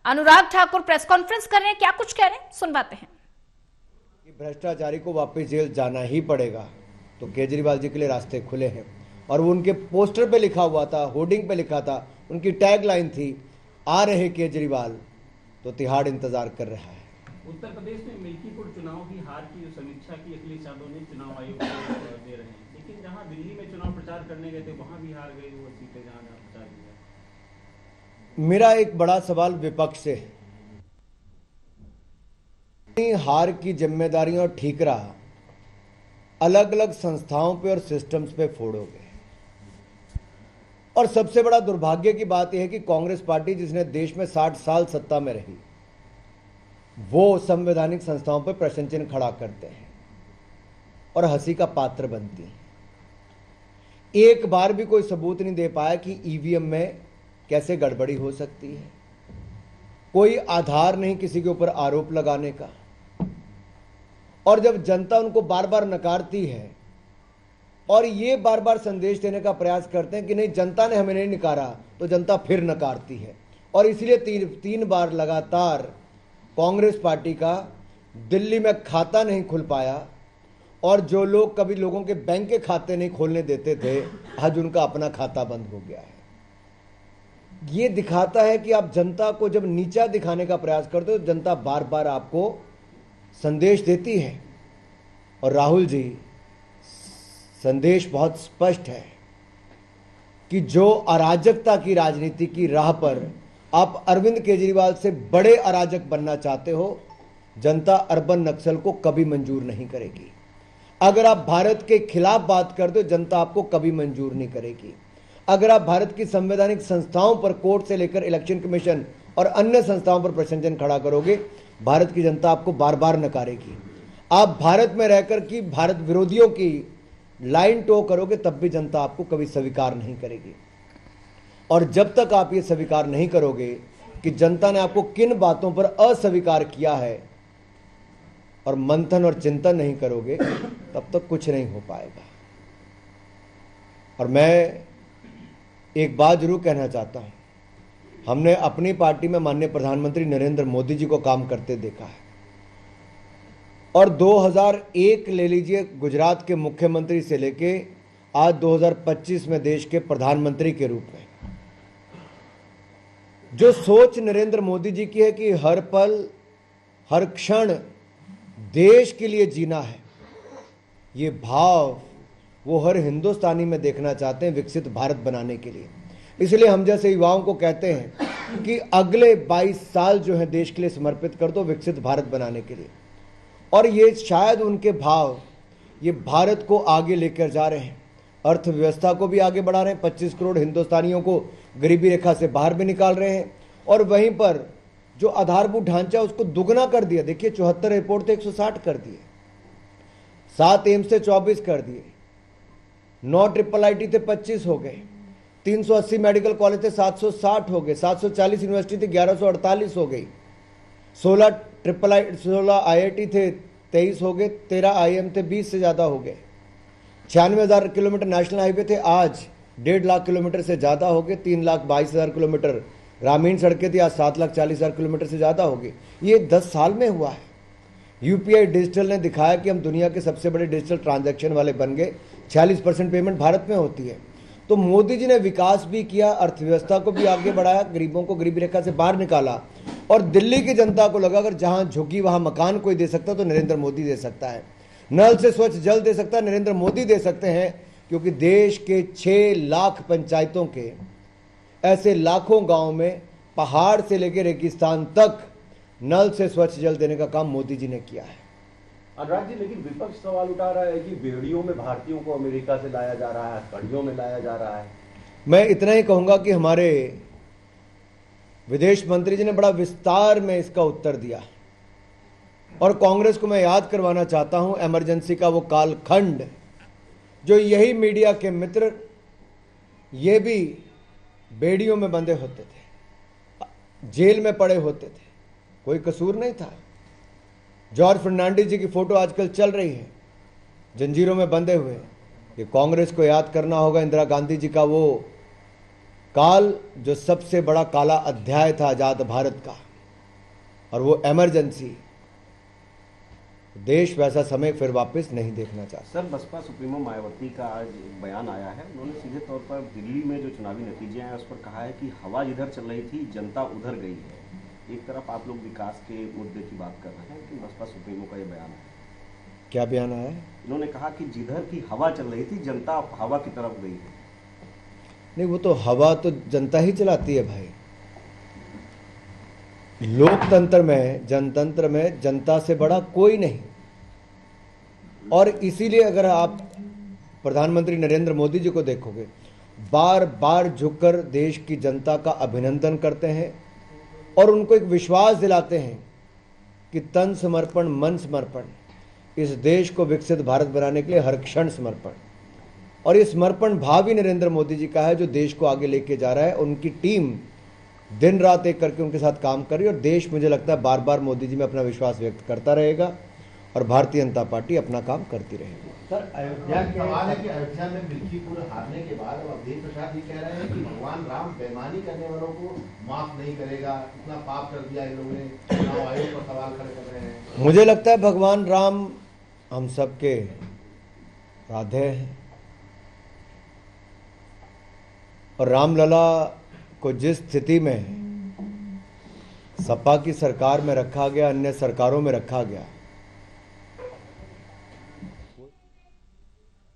Anurag Thakur press conference कर रहे हैं, क्या कुछ कह रहे हैं सुनवाते हैं। भ्रष्टाचारी को वापस जेल जाना ही पड़ेगा, तो केजरीवाल जी के लिए रास्ते खुले हैं। और वो उनके पोस्टर पे लिखा हुआ था, होर्डिंग पे लिखा था, उनकी टैग लाइन थी, आ रहे केजरीवाल, तो तिहाड़ इंतजार कर रहा है। उत्तर प्रदेश में मिल्कीपुर चुनाव की हार की जो समीक्षा की अखिलेश यादव ने चुनाव आयोग को दे रहे हैं, लेकिन जहां दिल्ली में चुनाव प्रचार करने गए थे वहां भी हार गई वो सीटें जहां प्रचार किया। मेरा एक बड़ा सवाल विपक्ष से, हार की जिम्मेदारियां और ठीकरा अलग अलग संस्थाओं पे और सिस्टम्स पे फोड़ोगे। और सबसे बड़ा दुर्भाग्य की बात यह है कि कांग्रेस पार्टी जिसने देश में 60 साल सत्ता में रही, वो संवैधानिक संस्थाओं पर प्रश्न चिन्ह खड़ा करते हैं और हंसी का पात्र बनती हैं। एक बार भी कोई सबूत नहीं दे पाया कि ईवीएम में कैसे गड़बड़ी हो सकती है। कोई आधार नहीं किसी के ऊपर आरोप लगाने का। और जब जनता उनको बार बार नकारती है और ये बार बार संदेश देने का प्रयास करते हैं कि नहीं जनता ने हमें नहीं नकारा, तो जनता फिर नकारती है। और इसलिए तीन बार लगातार कांग्रेस पार्टी का दिल्ली में खाता नहीं खुल पाया। और जो लोग कभी लोगों के बैंक के खाते नहीं खोलने देते थे, आज उनका अपना खाता बंद हो गया है। ये दिखाता है कि आप जनता को जब नीचा दिखाने का प्रयास करते हो, तो जनता बार बार आपको संदेश देती है। और राहुल जी, संदेश बहुत स्पष्ट है कि जो अराजकता की राजनीति की राह पर आप अरविंद केजरीवाल से बड़े अराजक बनना चाहते हो, जनता अर्बन नक्सल को कभी मंजूर नहीं करेगी। अगर आप भारत के खिलाफ बात करते हो, जनता आपको कभी मंजूर नहीं करेगी। अगर आप भारत की संवैधानिक संस्थाओं पर, कोर्ट से लेकर इलेक्शन कमीशन और अन्य संस्थाओं पर प्रश्न चिन्ह खड़ा करोगे, भारत की जनता आपको बार बार नकारेगी। आप भारत में रहकर की भारत विरोधियों की लाइन टो करोगे, तब भी जनता आपको कभी स्वीकार नहीं करेगी। और जब तक आप ये स्वीकार नहीं करोगे कि जनता ने आपको किन बातों पर अस्वीकार किया है और मंथन और चिंतन नहीं करोगे, तब तक कुछ नहीं हो पाएगा। और मैं एक बात जरूर कहना चाहता हूं, हमने अपनी पार्टी में माननीय प्रधानमंत्री नरेंद्र मोदी जी को काम करते देखा है। और 2001 ले लीजिए, गुजरात के मुख्यमंत्री से लेके आज 2025 में देश के प्रधानमंत्री के रूप में जो सोच नरेंद्र मोदी जी की है कि हर पल हर क्षण देश के लिए जीना है, ये भाव वो हर हिंदुस्तानी में देखना चाहते हैं विकसित भारत बनाने के लिए। इसलिए हम जैसे युवाओं को कहते हैं कि अगले 22 साल जो है देश के लिए समर्पित कर दो विकसित भारत बनाने के लिए। और ये शायद उनके भाव ये भारत को आगे लेकर जा रहे हैं, अर्थव्यवस्था को भी आगे बढ़ा रहे हैं, 25 करोड़ हिंदुस्तानियों को गरीबी रेखा से बाहर भी निकाल रहे हैं। और वहीं पर जो आधारभूत ढांचा उसको दुगना कर दिया। देखिए, 74 एयरपोर्ट थे 160 कर दिए, 7 एम्स थे 24 कर दिए, 9 IIIT थे 25 हो गए, 380 मेडिकल कॉलेज थे 760 हो गए, 740 यूनिवर्सिटी थी 1148 हो गई, 16 IIT थे 23 हो गए, 13 IIM थे 20 से ज़्यादा हो गए, 96,000 किलोमीटर नेशनल हाईवे थे आज 1.5 लाख किलोमीटर से ज़्यादा हो गए, 3,22,000 किलोमीटर ग्रामीण सड़कें थी आज 7,40,000 किलोमीटर से ज़्यादा हो गई। ये 10 साल में हुआ है। UPI डिजिटल ने दिखाया कि हम दुनिया के सबसे बड़े डिजिटल ट्रांजैक्शन वाले बन गए, 46% पेमेंट भारत में होती है। तो मोदी जी ने विकास भी किया, अर्थव्यवस्था को भी आगे बढ़ाया, गरीबों को गरीबी रेखा से बाहर निकाला। और दिल्ली की जनता को लगा अगर जहां झुकी वहां मकान कोई दे सकता तो नरेंद्र मोदी दे सकता है, नल से स्वच्छ जल दे सकता है नरेंद्र मोदी दे सकते हैं। क्योंकि देश के 6 लाख पंचायतों के ऐसे लाखों गांव में पहाड़ से लेकर रेगिस्तान तक नल से स्वच्छ जल देने का काम मोदी जी ने किया है। अनुराग जी, लेकिन विपक्ष सवाल उठा रहा है कि बेड़ियों में भारतीयों को अमेरिका से लाया जा रहा है, कड़ियों में लाया जा रहा है। मैं इतना ही कहूंगा कि हमारे विदेश मंत्री जी ने बड़ा विस्तार में इसका उत्तर दिया। और कांग्रेस को मैं याद करवाना चाहता हूं इमरजेंसी का वो कालखंड जो यही मीडिया के मित्र ये भी बेड़ियों में बंधे होते थे, जेल में पड़े होते थे, कोई कसूर नहीं था। जॉर्ज फर्नांडिस जी की फोटो आजकल चल रही है जंजीरों में बंधे हुए। ये कांग्रेस को याद करना होगा इंदिरा गांधी जी का वो काल जो सबसे बड़ा काला अध्याय था आजाद भारत का। और वो इमरजेंसी, देश वैसा समय फिर वापस नहीं देखना चाहता। सर, बसपा सुप्रीमो मायावती का आज एक बयान आया है। उन्होंने सीधे तौर पर दिल्ली में जो चुनावी नतीजे आए उस पर कहा है कि हवा जिधर चल रही थी जनता उधर गई है। एक तरफ आप लोग विकास के मुद्दे की बात कर रहे हैं कि बसपा सुप्रीमो का ये बयान है। क्या बयान आया है? इन्होंने कहा कि जिधर की हवा चल रही थी जनता हवा की तरफ गई है। नहीं, वो तो हवा तो जनता ही चलाती है भाई। लोकतंत्र में, जनतंत्र में जनता से बड़ा कोई नहीं। और इसीलिए अगर आप प्रधानमंत्री नरेंद्र मोदी जी को देखोगे, बार बार झुककर देश की जनता का अभिनंदन करते हैं और उनको एक विश्वास दिलाते हैं कि तन समर्पण, मन समर्पण, इस देश को विकसित भारत बनाने के लिए हर क्षण समर्पण। और ये समर्पण भाव ही नरेंद्र मोदी जी का है जो देश को आगे लेके जा रहा है। उनकी टीम दिन रात एक करके उनके साथ काम कर रही है और देश, मुझे लगता है, बार बार मोदी जी में अपना विश्वास व्यक्त करता रहेगा और भारतीय जनता पार्टी अपना काम करती रहेगी। सर, अयोध्या के सवाल है कि अयोध्या में मिल्कीपुर हारने के बाद अब अवधेश प्रसाद जी कह रहे हैं कि भगवान राम बेईमानी करने वालों को माफ नहीं करेगा, इतना पाप कर दिया इन लोगों ने, चुनाव आयोग पर सवाल खड़े कर रहे हैं। मुझे लगता है भगवान राम हम सबके राधे हैं और रामलला को जिस स्थिति में सपा की सरकार में रखा गया, अन्य सरकारों में रखा गया,